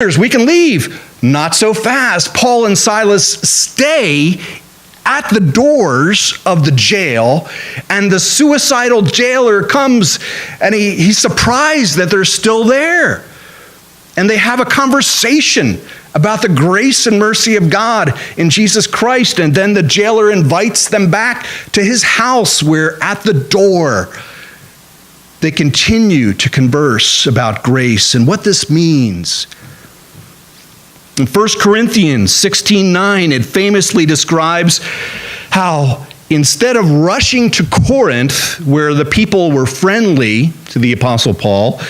We can leave. Not so fast. Paul and Silas stay at the doors of the jail, and the suicidal jailer comes, and he's surprised that they're still there. And they have a conversation about the grace and mercy of God in Jesus Christ, and then the jailer invites them back to his house, where at the door they continue to converse about grace and what this means. In 1 Corinthians 16:9, it famously describes how instead of rushing to Corinth, where the people were friendly to the Apostle Paul,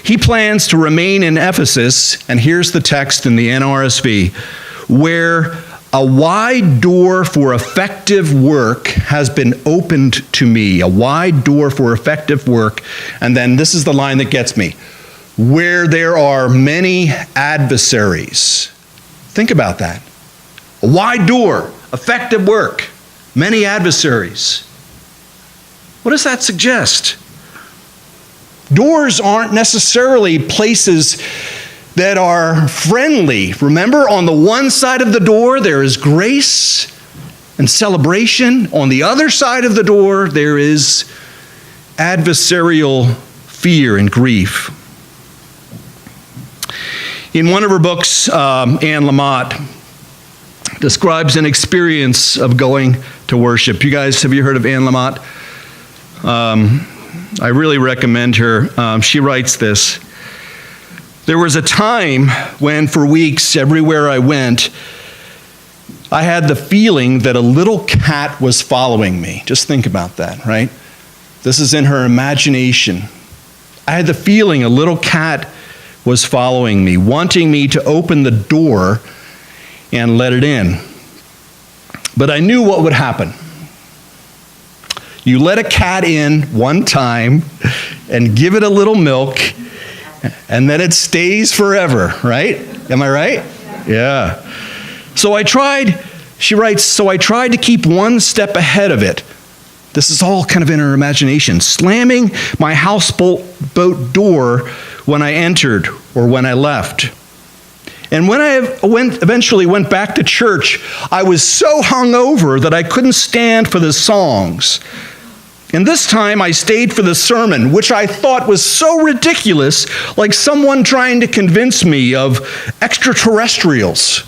he plans to remain in Ephesus, and here's the text in the NRSV, where a wide door for effective work has been opened to me. A wide door for effective work. And then this is the line that gets me. Where there are many adversaries. Think about that. A wide door, effective work, many adversaries. What does that suggest? Doors aren't necessarily places that are friendly. Remember, on the one side of the door, there is grace and celebration. On the other side of the door, there is adversarial fear and grief. In one of her books, Anne Lamott describes an experience of going to worship. You guys, have you heard of Anne Lamott? I really recommend her. She writes this. There was a time when for weeks, everywhere I went, I had the feeling that a little cat was following me. Just think about that, right? This is in her imagination. I had the feeling a little cat was following me, wanting me to open the door and let it in. But I knew what would happen. You let a cat in one time and give it a little milk, and then it stays forever, right? Am I right? Yeah. She writes, so I tried to keep one step ahead of it. This is all kind of in her imagination. Slamming my houseboat door when I entered or when I left. And when I eventually went back to church, I was so hungover that I couldn't stand for the songs. And this time I stayed for the sermon, which I thought was so ridiculous, like someone trying to convince me of extraterrestrials.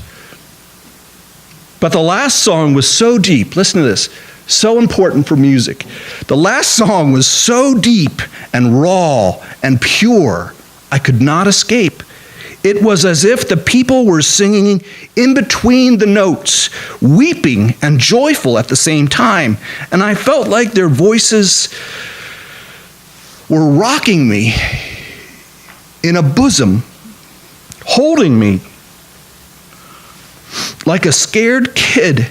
But the last song was so deep. Listen to this. So important for music. The last song was so deep and raw and pure, I could not escape. It was as if the people were singing in between the notes, weeping and joyful at the same time. And I felt like their voices were rocking me in a bosom, holding me like a scared kid.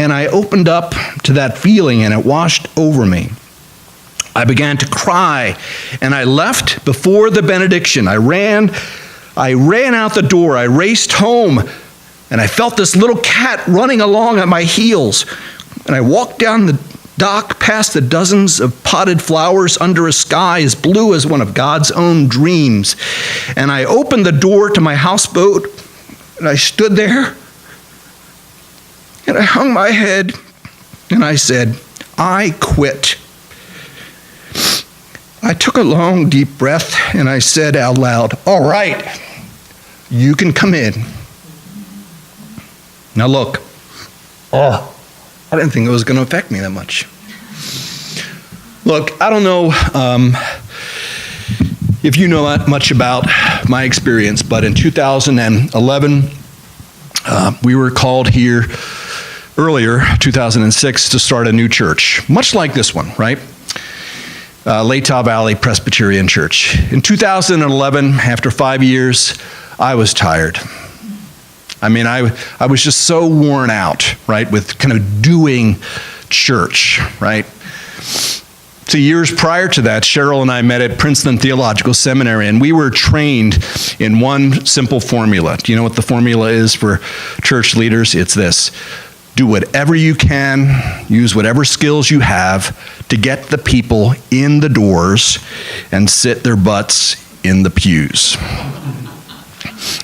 And I opened up to that feeling, and it washed over me. I began to cry, and I left before the benediction. I ran out the door. I raced home, and I felt this little cat running along at my heels. And I walked down the dock past the dozens of potted flowers under a sky as blue as one of God's own dreams. And I opened the door to my houseboat, and I stood there. And I hung my head, and I said, I quit. I took a long, deep breath, and I said out loud, all right, you can come in. Now look, I didn't think it was going to affect me that much. Look, I don't know if you know much about my experience, but in 2011, we were called here earlier, 2006, to start a new church, much like this one, right? Latah Valley Presbyterian Church. In 2011, after 5 years, I was tired. I mean, I was just so worn out, right, with kind of doing church, right? So years prior to that, Cheryl and I met at Princeton Theological Seminary, and we were trained in one simple formula. Do you know what the formula is for church leaders? It's this. Do whatever you can, use whatever skills you have to get the people in the doors and sit their butts in the pews.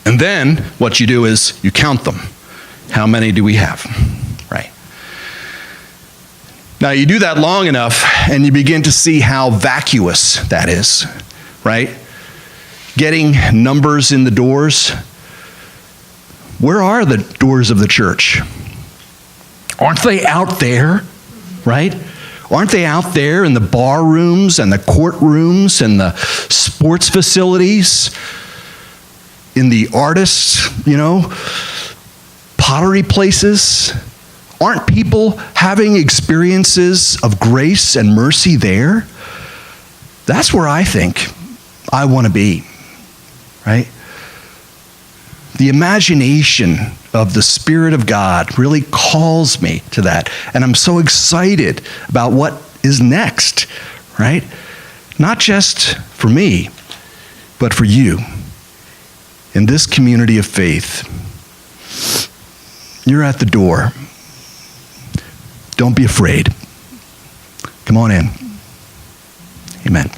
And then what you do is you count them. How many do we have? Right. Now you do that long enough and you begin to see how vacuous that is, right? Getting numbers in the doors. Where are the doors of the church? Aren't they out there, right? Aren't they out there in the bar rooms and the courtrooms and the sports facilities, in the artists, pottery places? Aren't people having experiences of grace and mercy there? That's where I think I want to be, right? The imagination of the Spirit of God really calls me to that. And I'm so excited about what is next, right? Not just for me, but for you. In this community of faith, you're at the door. Don't be afraid. Come on in. Amen.